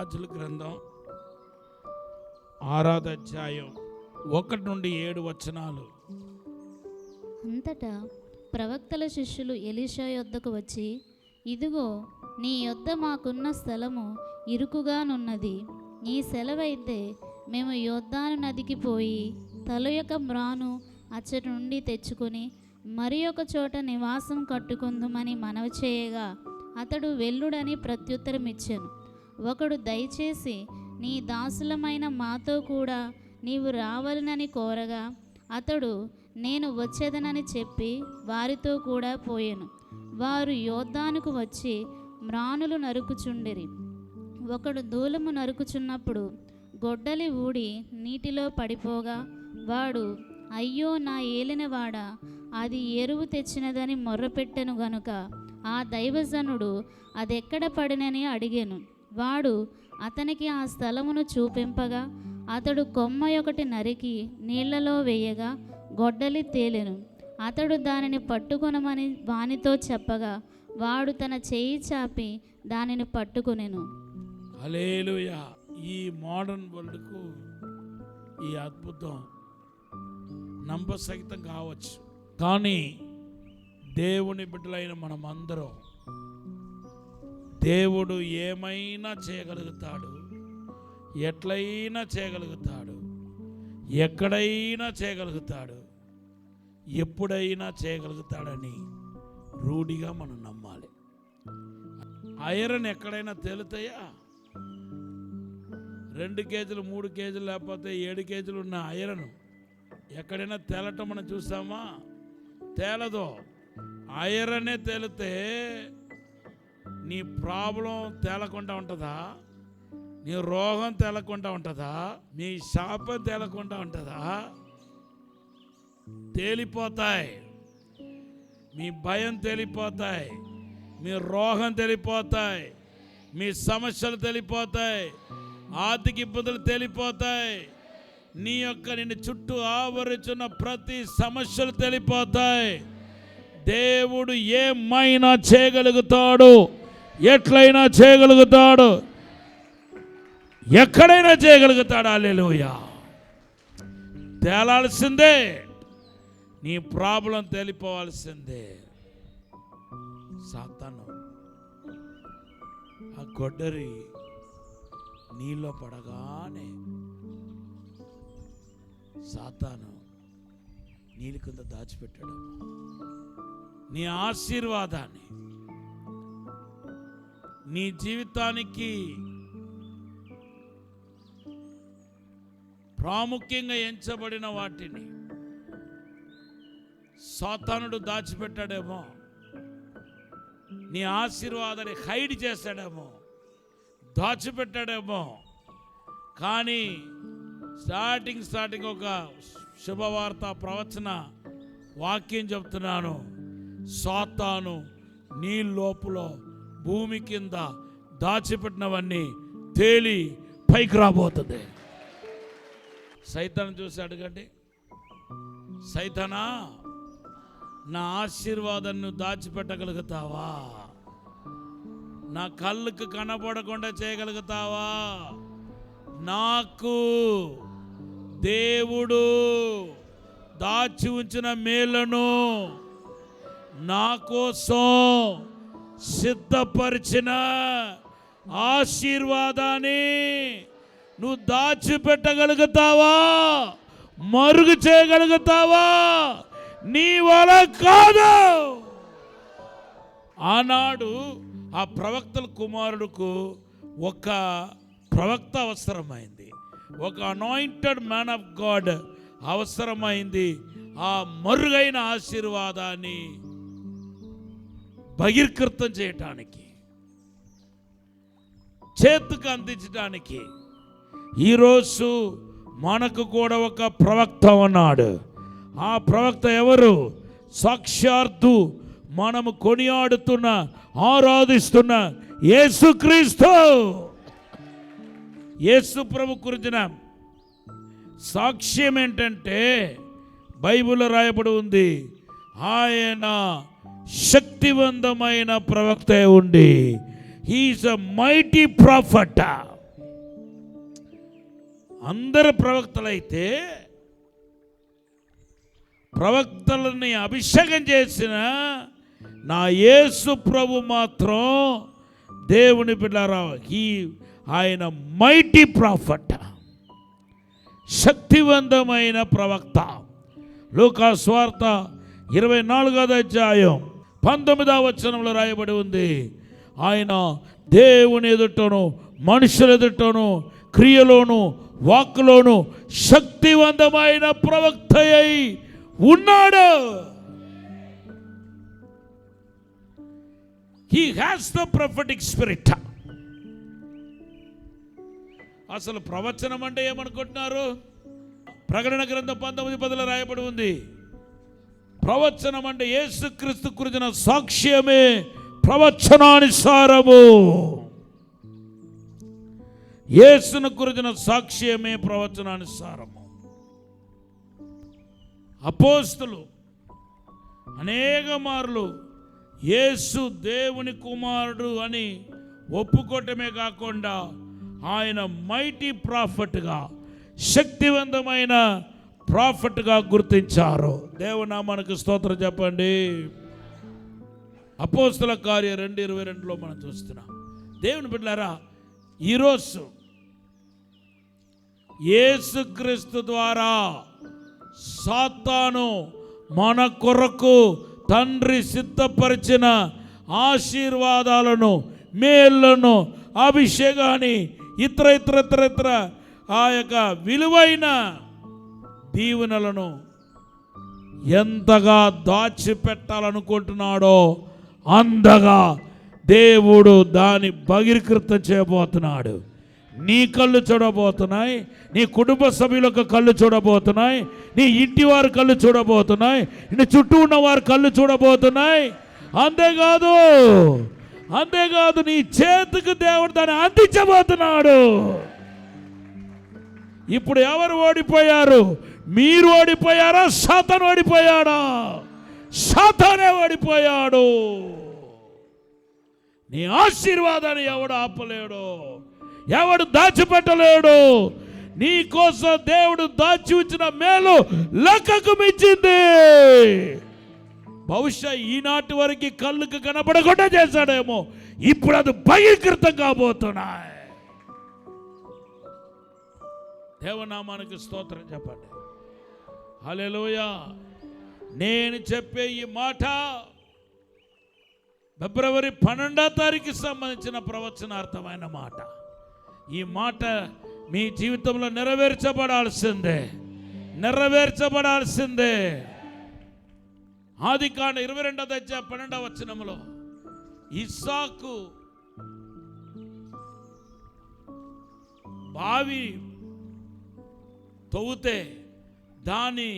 రాజుల గ్రంథం 6వ అధ్యాయం 1 నుండి 7 వచనాలు. అంతటా ప్రవక్తల శిష్యులు ఎలీషా యొద్దకు వచ్చి, ఇదిగో నీ యొద్ద మాకున్న స్థలము ఇరుకుగానున్నది. నీ సెలవైతే మేము యోర్దాను నదికి పోయి తలయొక మ్రాను అచ్చటి నుండి తెచ్చుకొని మరి ఒక చోట నివాసం కట్టుకుందుమని మనవి చేయగా అతడు వెళ్ళుడని ప్రత్యుత్తరం ఇచ్చెను. ఒకడు, దయచేసి నీ దాసులమైన మాతో కూడా నీవు రావాలనని కోరగా అతడు, నేను వచ్చేదనని చెప్పి వారితో కూడా పోయెను. వారు యోర్దానుకు వచ్చి మ్రానులు నరుకుచుండిరి. ఒకడు దూలము నరుకుచున్నప్పుడు గొడ్డలి ఊడి నీటిలో పడిపోగా వాడు, అయ్యో నా ఏలినవాడా, అది ఎరువు తెచ్చినదని మొర్రపెట్టెను గనుక ఆ దైవజనుడు అదెక్కడ పడినని అడిగాను. వాడు అతనికి ఆ స్థలమును చూపింపగా అతడు కొమ్మ ఒకటి నరికి నీళ్లలో వేయగా గొడ్డలి తేలెను. అతడు దానిని పట్టుకొనమని వానితో చెప్పగా వాడు తన చేయి చాపి దానిని పట్టుకొనెను. హల్లెలూయా. ఈ మోడర్న్ వరల్డ్కు ఈ అద్భుతం నమ్మసహితం కావచ్చు, కానీ దేవుని బిడ్డలైన మనమందరం దేవుడు ఏమైనా చేయగలుగుతాడు, ఎట్లయినా చేయగలుగుతాడు, ఎక్కడైనా చేయగలుగుతాడు, ఎప్పుడైనా చేయగలుగుతాడని రూఢిగా మనం నమ్మాలి. ఐరన్ ఎక్కడైనా తేలుతాయా? 2 కేజీలు 3 కేజీలు లేకపోతే 7 కేజీలు ఉన్న ఐరన్ ఎక్కడైనా తేలటం మనం చూసామా? తేలదు. ఐరనే తేలితే నీ ప్రాబ్లం తేలకుండా ఉంటుందా? నీ రోగం తేలకుండా ఉంటుందా? నీ శాపం తేలకుండా ఉంటుందా? తేలిపోతాయి. మీ భయం తేలిపోతాయి, మీ రోగం తేలిపోతాయి, మీ సమస్యలు తేలిపోతాయి, ఆర్థిక ఇబ్బందులు తేలిపోతాయి, నిన్ను చుట్టూ ఆవరించున్న ప్రతి సమస్యలు తేలిపోతాయి. దేవుడు ఏమైనా చేయగలుగుతాడు, ఎట్లయినా చేయగలుగుతాడు, ఎక్కడైనా చేయగలుగుతాడు. హల్లెలూయా. తేలాల్సిందే, నీ ప్రాబ్లం తేలిపోవాల్సిందే. సాతాను ఆ గొడ్డరి నీలో పడగానే సాతాను నీళ్ళ కింద దాచిపెట్టాడు నీ ఆశీర్వాదాన్ని, నీ జీవితానికి ప్రాముఖ్యంగా ఎంచబడిన వాటిని సాతానుడు దాచిపెట్టాడేమో. నీ ఆశీర్వాదాన్ని హైడ్ చేశాడేమో, దాచిపెట్టాడేమో. కానీ స్టార్టింగ్ ఒక శుభవార్త ప్రవచన వాక్యం చెప్తున్నాను. సాతాను నీ లోపల భూమి కింద దాచిపెట్టినవన్నీ తేలి పైకి రాబోతుంది. సైతాను చూసి అడగండి, సైతానా, నా ఆశీర్వాదాన్ని దాచిపెట్టగలుగుతావా? నా కళ్ళకు కనపడకుండా చేయగలుగుతావా? నాకు దేవుడు దాచి ఉంచిన మేలను, నా కోసం సిద్ధపరిచిన ఆశీర్వాదాన్ని నువ్వు దాచిపెట్టగలుగుతావా? మరుగు చేయగలుగుతావా? నీ వల్ల కాదు. ఆనాడు ఆ ప్రవక్తల కుమారుడుకు ఒక ప్రవక్త అవసరమైంది, ఒక అనాయింటెడ్ మ్యాన్ ఆఫ్ గాడ్ అవసరమైంది. ఆ మరుగైన ఆశీర్వాదాన్ని బహిర్కృతం చేయటానికి, చేతుకు అందించడానికి ఈరోజు మనకు కూడా ఒక ప్రవక్త ఉన్నాడు. ఆ ప్రవక్త ఎవరు? సాక్షాత్తు మనము కొనియాడుతున్న, ఆరాధిస్తున్న యేసుక్రీస్తు. యేసు ప్రభు గురించిన సాక్ష్యం ఏంటంటే బైబిల్లో రాయబడి ఉంది, ఆయన శక్తివంతమైన ప్రవక్త ఉండి, హీఈస్ ఎ మైటీ ప్రాఫెట్. అందరు ప్రవక్తలైతే ప్రవక్తలని అభిషేకం చేసిన నా యేసు ప్రభు మాత్రం దేవుని బిడ్డలారా ఆయన మైటీ ప్రాఫెట్, శక్తివంతమైన ప్రవక్త. లూకా సువార్త 24వ అధ్యాయం 19వ వచనంలో రాయబడి ఉంది, ఆయన దేవుని ఎదుటను మనుషుల ఎదుటను క్రియలోను వాక్కులోను శక్తివంతమైన ప్రవక్త అయి ఉన్నాడు. He has the prophetic spirit. అసలు ప్రవచనం అంటే ఏమనుకుంటున్నారు? ప్రకటన గ్రంథం 19:10 రాయబడి ఉంది, ప్రవచనం అంటే యేసుక్రీస్తు గురించిన సాక్ష్యమే ప్రవచనానుసారము. యేసును గురించిన సాక్ష్యమే ప్రవచనానుసారము. అపోస్తలు అనేక మార్లు యేసు దేవుని కుమారుడు అని ఒప్పుకోవటమే కాకుండా ఆయన మైటీ ప్రాఫెట్గా, శక్తివంతమైన ప్రాఫెట్గా గుర్తించారు. దేవునామానికి స్తోత్రం చెప్పండి. అపోస్తల కార్యం 2:22లో మనం చూస్తున్నాం. దేవుని బిడ్డలారా, ఈరోజు యేసుక్రీస్తు ద్వారా సాతాను మన కొరకు తండ్రి సిద్ధపరిచిన ఆశీర్వాదాలను, మేళ్లను, అభిషేకాన్ని, ఇతర ఆ యొక్క విలువైన దీవెనలను ఎంతగా దాచిపెట్టాలనుకుంటున్నాడో అంతగా దేవుడు దాన్ని బహిర్కృతం చేయబోతున్నాడు. నీ కళ్ళు చూడబోతున్నాయి, నీ కుటుంబ సభ్యులకు కళ్ళు చూడబోతున్నాయి, నీ ఇంటి వారి కళ్ళు చూడబోతున్నాయి, నీ చుట్టూ ఉన్న వారి కళ్ళు చూడబోతున్నాయి. అంతేకాదు నీ చేతికి దేవుడు దాన్ని అందించబోతున్నాడు. ఇప్పుడు ఎవరు ఓడిపోయారు? మీరు ఓడిపోయారా? సాతాను ఓడిపోయాడా? సాతానే ఓడిపోయాడు. నీ ఆశీర్వాదాన్ని ఎవడు ఆపలేడు, ఎవడు దాచిపెట్టలేడు. నీ కోసం దేవుడు దాచి ఉంచిన మేలు లెక్కకు మించింది. బహుశా ఈనాటి వరకు కళ్ళుకు కనపడకుండా చేశాడేమో, ఇప్పుడు అది బహిర్కృతం కాబోతున్నాయి. దేవనామానికి స్తోత్రం చెప్పండి. హల్లెలూయా. నేను చెప్పే ఈ మాట ఫిబ్రవరి 12వ తారీఖు సంబంధించిన ప్రవచనార్థమైన మాట. ఈ మాట మీ జీవితంలో నెరవేర్చబడాల్సిందే. ఆదికాండం 22వ అధ్యాయం 12వ వచనంలో ఇస్సాకు బావి తవ్వుతే దాన్ని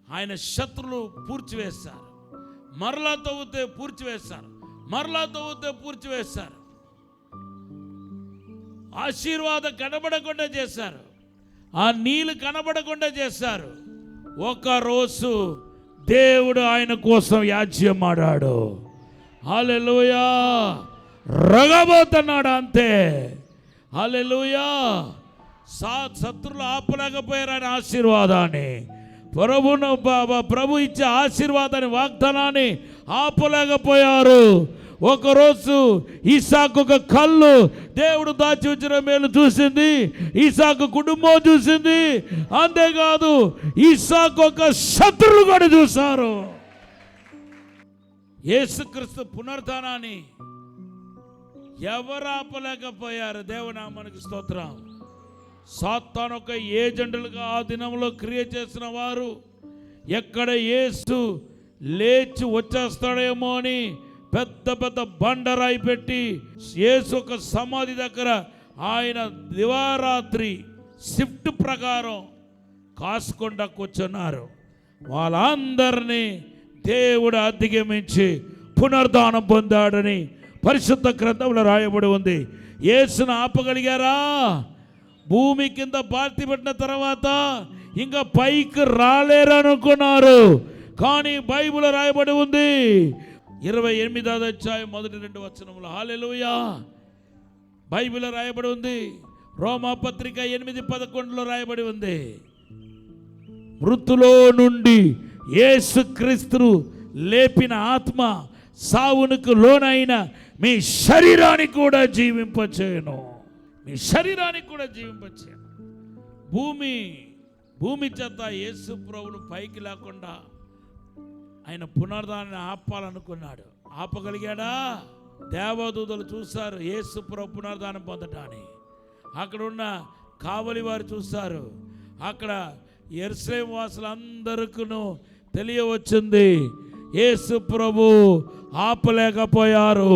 ఆయన శత్రులు పూడ్చివేశారు. మరలా తవ్వుతే పూడ్చివేశారు. ఆశీర్వాదం కనబడకుండా చేశారు, ఆ నీళ్ళు కనబడకుండా చేశారు. ఒకరోజు దేవుడు ఆయన కోసం యాజ్యం ఆడాడు. హల్లెలూయా. రగబోతున్నాడు అంతే. హల్లెలూయా. శత్రులు ఆపలేకపోయారు ఆయన ఆశీర్వాదాన్ని. ప్రభు ఇచ్చే ఆశీర్వాదాన్ని, వాగ్దానాన్ని ఆపలేకపోయారు. ఒకరోజు ఇస్సాకు ఒక కళ్ళు దేవుడు దాచి ఉంచిన మేలు చూసింది, ఇస్సాకు కుటుంబం చూసింది. అంతేకాదు ఇస్సాకు ఒక శత్రులు కూడా చూశారు. యేసుక్రీస్తు పునరుద్ధానాన్ని ఎవరు ఆపలేకపోయారు. దేవునామానికి స్తోత్రం. సాతాను ఒక ఏజెంట్లుగా ఆ దినంలో క్రియ చేసిన వారు ఎక్కడ యేసు లేచి వచ్చేస్తాడేమో అని పెద్ద పెద్ద బండరాయి పెట్టి యేసు ఒక సమాధి దగ్గర ఆయన దివారాత్రి షిఫ్ట్ ప్రకారం కాసుకుండా కూర్చున్నారు. వాళ్ళందరినీ దేవుడు అధిగమించి పునరుద్ధానం పొందాడని పరిశుద్ధ గ్రంథంలో రాయబడి ఉంది. యేసును ఆపగలిగారా? భూమి కింద పాతి పెట్టిన తర్వాత ఇంకా పైకి రాలేరనుకున్నారు. కానీ బైబిల్ రాయబడి ఉంది 28వ అధ్యాయం 1-2 వచనంలో. హల్లెలూయా. బైబిల్ రాయబడి ఉంది, రోమాపత్రిక 8:11 రాయబడి ఉంది, మృతులో నుండి యేసుక్రీస్తును లేపిన ఆత్మ సావునకు లోనైన మీ శరీరాన్ని కూడా జీవింపచేయను. మీ శరీరాన్ని కూడా జీవింపచేయను. భూమి చేత యేసు ప్రభువును పైకి లేకుండా ఆయన పునరుద్ధానాన్ని ఆపాలనుకున్నాడు. ఆపగలిగాడా? దేవదూతలు చూశారు యేసు ప్రభు పునరుద్ధానం పొందటాన్ని. అక్కడ ఉన్న కావలి వారు చూశారు. అక్కడ యెరూషలేము వాసులందరికీ తెలియవచ్చింది, యేసు ప్రభు ఆపలేకపోయారు.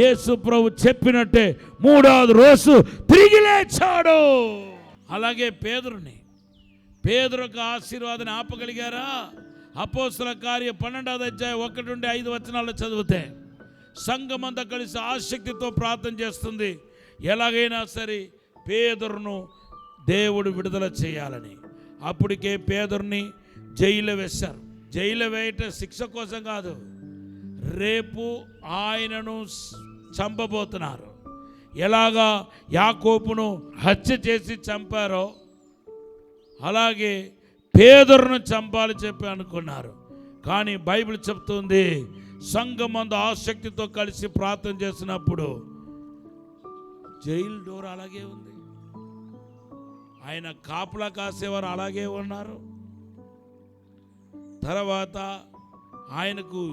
యేసు ప్రభు చెప్పినట్టే 3వ రోజు తిరిగి లేచాడు. అలాగే పేదరుకు ఆశీర్వాదాన్ని ఆపగలిగారా? అపోస్తలుల కార్యం 12వ అధ్యాయం 1-5 చదివితే సంఘమంతా కలిసి ఆసక్తితో ప్రార్థన చేస్తుంది. ఎలాగైనా సరే పేదరును దేవుడు విడుదల చేయాలని. అప్పటికే పేదరుని జైలు వేశారు. జైలు వేయటం శిక్ష కోసం కాదు, రేపు ఆయనను చంపబోతున్నారు. ఎలాగా యాకోబును హత్య చేసి చంపారో అలాగే పేదరును చంపాలని చెప్పి అనుకున్నారు. కానీ బైబిల్ చెప్తుంది, సంఘమందు ఆసక్తితో కలిసి ప్రార్థన చేసినప్పుడు జైలు డోర్ అలాగే ఉంది, ఆయన కాపులా కాసేవారు అలాగే ఉన్నారు. తర్వాత ఆయనకు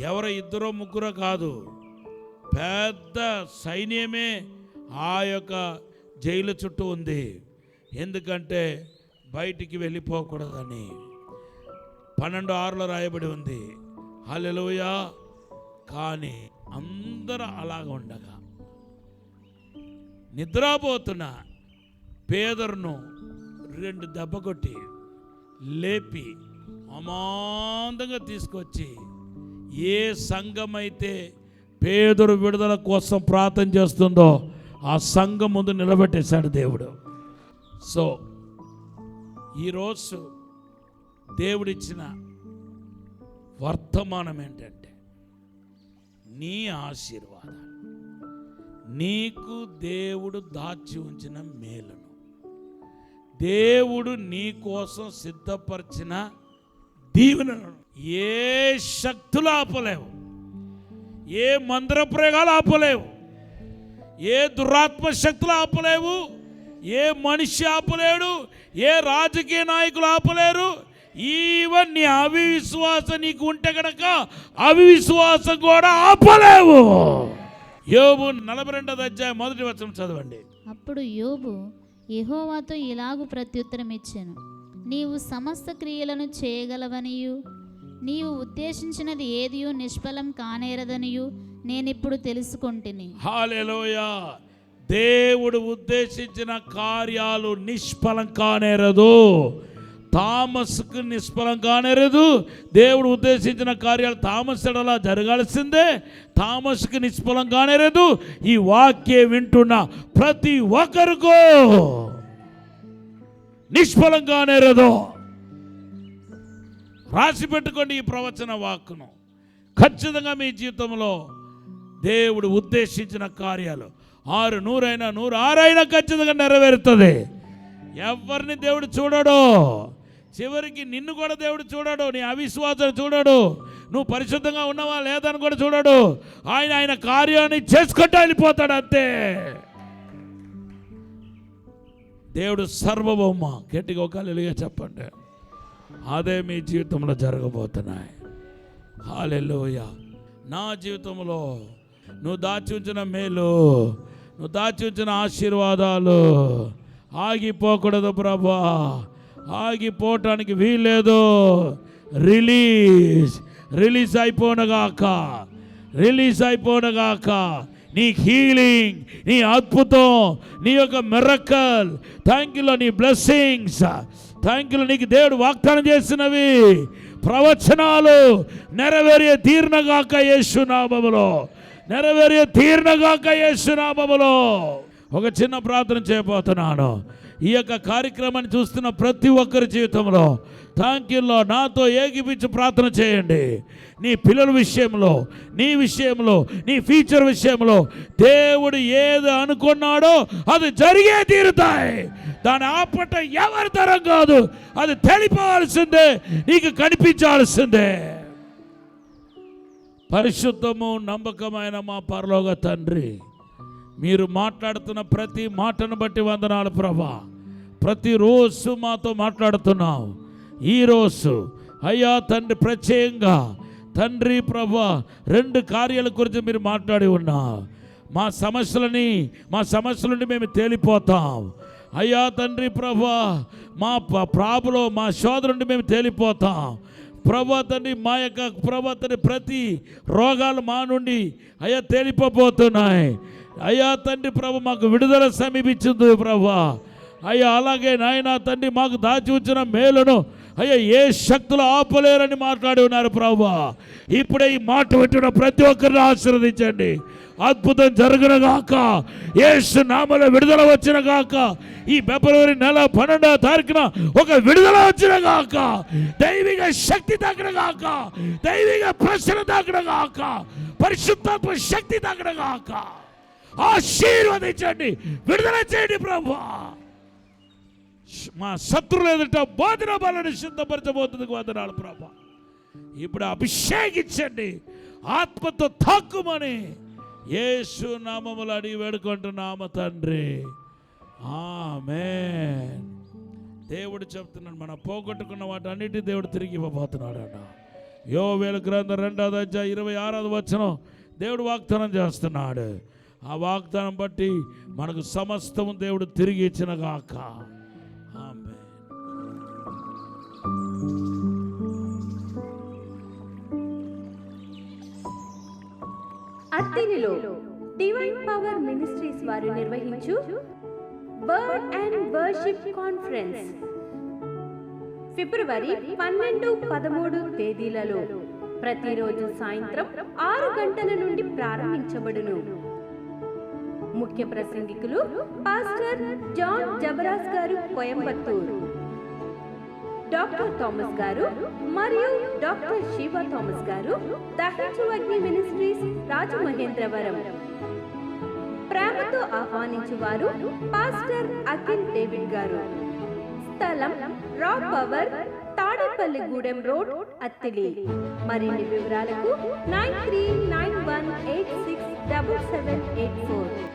ఎవరో 2-3 కాదు, పెద్ద సైన్యమే ఆ యొక్క జైలు చుట్టూ ఉంది. ఎందుకంటే బయటికి వెళ్ళిపోకూడదని 12:6 రాయబడి ఉంది. హల్లెలూయా. కానీ అందరూ అలాగ ఉండగా నిద్రపోతున్న పేదరును 2 దెబ్బ కొట్టి లేపి అమాంతంగా తీసుకొచ్చి ఏ సంఘమైతే పేదరు విడుదల కోసం ప్రార్థన చేస్తుందో ఆ సంఘం ముందు నిలబెట్టేశాడు దేవుడు. సో ఈరోజు దేవుడిచ్చిన వర్తమానం ఏంటంటే, నీ ఆశీర్వాదం, నీకు దేవుడు దాచి ఉంచిన మేలును, దేవుడు నీ కోసం సిద్ధపరిచిన దీవెనలను ఏ శక్తులు ఆపలేవు, ఏ మంత్ర ప్రయోగాలు ఆపలేవు, ఏ దురాత్మ శక్తులు ఆపలేవు, ఏ మనిషి ఆపలేడు, ఏ రాజకీయ నాయకులు ఆపలేరు. ఈవెన్ నీ అవిశ్వాసం నీకు ఉంటే కనుక అవిశ్వాసం కూడా ఆపలేవు. యోబు 42వ అధ్యాయం 1వ వచనం చదవండి. అప్పుడు యోబు యెహోవాతో ఇలాగు ప్రత్యుత్తరం ఇచ్చాను, నీవు సమస్త క్రియలను చేయగలవనియు నీవు ఉద్దేశించినది ఏదియూ నిష్ఫలం కానేరదనియు నేనిప్పుడు తెలుసుకొంటిని. హల్లెలూయా. దేవుడు ఉద్దేశించిన కార్యాలు నిష్ఫలం కానేరదు. తామస్కు నిష్ఫలం కానేరదు. దేవుడు ఉద్దేశించిన కార్యాలు తామస్ ఎడలా జరగాల్సిందే. తామస్కు నిష్ఫలం కానేరదు. ఈ వాక్యం వింటున్న ప్రతి ఒక్కరికో నిష్ఫలం కానేరదు. రాసి పెట్టుకోండి ఈ ప్రవచన వాక్కును. ఖచ్చితంగా మీ జీవితంలో దేవుడు ఉద్దేశించిన కార్యాలు 600 అయినా 106 అయినా ఖచ్చితంగా నెరవేరుతుంది. ఎవరిని దేవుడు చూడడు. చివరికి నిన్ను కూడా దేవుడు చూడడు. నీ అవిశ్వాసాన్ని చూడడు. నువ్వు పరిశుద్ధంగా ఉన్నావా లేదని కూడా చూడడు. ఆయన కార్యాన్ని చేసుకుంటూ వెళ్ళిపోతాడు అంతే. దేవుడు సర్వభౌమ. గట్టిగా ఒక హల్లెలూయా చెప్పండి. అదే మీ జీవితంలో జరగబోతున్నాయి. హల్లెలూయా. నా జీవితంలో నువ్వు దాచి ఉంచిన మేలు, నువ్వు దాచి ఉంచిన ఆశీర్వాదాలు ఆగిపోకూడదు ప్రభా. ఆగిపోవటానికి వీల్లేదు. రిలీజ్ అయిపోనగాక నీ హీలింగ్, నీ అద్భుతం, నీ యొక్క మిరకల్, థ్యాంక్యూలో నీ బ్లెస్సింగ్స్, థ్యాంక్యూలో నీకు దేవుడు వాగ్దానం చేసినవి ప్రవచనాలు నెరవేరే తీర్నగాక యేసునామములో, నెరవేరే తీర్నగాక యేసునామములో. ఒక చిన్న ప్రార్థన చేయబోతున్నాను. ఈ యొక్క కార్యక్రమాన్ని చూస్తున్న ప్రతి ఒక్కరి జీవితంలో థ్యాంక్ యూ లార్డ్. నాతో ఏకీపించి ప్రార్థన చేయండి. నీ పిల్లల విషయంలో, నీ విషయంలో, నీ ఫ్యూచర్ విషయంలో దేవుడు ఏది అనుకున్నాడో అది జరిగే తీరుతాయి. దాని ఆపట ఎవరి తరం కాదు. అది తెలిపవలసిందే, నీకు కనిపించాల్సిందే. పరిశుద్ధము నమ్మకమైన మా పరలోక తండ్రి, మీరు మాట్లాడుతున్న ప్రతి మాటను బట్టి వందనాలు ప్రభా. ప్రతిరోజు మాతో మాట్లాడుతున్నావు. ఈరోజు అయ్యా తండ్రి ప్రత్యేకంగా తండ్రి ప్రభా 2 కార్యాల గురించి మీరు మాట్లాడి ఉన్నావు. మా సమస్యల నుండి మేము తేలిపోతాం అయ్యా తండ్రి ప్రభా. మా ప్రాబ్లం, మా శోధ నుండి మేము తేలిపోతాం ప్రభా తండ్రి. మా యొక్క ప్రభా తండ్రి ప్రతి రోగాలు మా నుండి అయ్యా తేలిపోతున్నాయి అయ్యా తండ్రి ప్రభా. మాకు విడుదల సమీపించింది ప్రభా అయ్యా. అలాగే నాయనా తండ్రి మాకు దాచి ఉంచిన మేలును అయ్యా ఏ శక్తులు ఆపలేరని మాట్లాడి ఉన్నారు ప్రభా. ఇప్పుడే ఈ మాట పెట్టిన ప్రతి ఒక్కరిని ఆశీర్వదించండి. అద్భుతం జరుగునగాక, యేసు నామములో విడుదల వచ్చినగాక. ఈ ఫిబ్రవరి నెల 12వ తారీఖున ఒక విడుదల వచ్చినగాక. దైవిక శక్తి తగ్గనగాక, దైవిక ప్రసన్న తగ్గనగాక, పరిశుద్ధాత్మ శక్తి తగ్గనగాక. ఆశీర్వదించండి, విడుదల చేయండి ప్రభా. మా శత్రువులు ఎదుట బోధన బలను సిద్ధపరచబోతుంది వందనాలు ప్రభా. ఇప్పుడు అభిషేకించండి, ఆత్మతో తాక్కుమని యేసు నామములో అడిగి వేడుకుంటున్నాము తండ్రి, ఆమేన్. దేవుడు చెప్తున్నాడు, మనం పోగొట్టుకున్న వాటన్నిటి దేవుడు తిరిగి ఇవ్వబోతున్నాడు అన్న. యోవేలు గ్రంథం 2వ అధ్యాయం 26వ వచనం దేవుడు వాగ్దానం చేస్తున్నాడు. ఆ వాగ్దానం బట్టి మనకు సమస్తము దేవుడు తిరిగి ఇచ్చినగాక. అత్తిలిలో డివైన్ పవర్ మినిస్ట్రీస్ వారు నిర్వహించు వర్డ్ అండ్ వర్షిప్ కాన్ఫరెన్స్ ఫిబ్రవరి 12, 13 తేదీలలో ప్రతిరోజు సాయంత్రం 6 గంటల నుండి ప్రారంభించబడును. ముఖ్య ప్రసంగికులు పాస్టర్ జాన్ జబరాస్ గారు కోయంబత్తూరు, డాక్టర్ థామస్ గారు మరియు డాక్టర్ శివ థామస్ గారు దహించు అగ్ని మినిస్ట్రీస్ రాజమహేంద్రవరం. ప్రేమతో ఆహ్వానించువారు పాస్టర్ అఖిల్ డేవిడ్ గారు. స్థలం రా పవర్, తాడేపల్లిగూడెం రోడ్, అత్తిలి. మరిన్ని వివరాలకు 9391867784.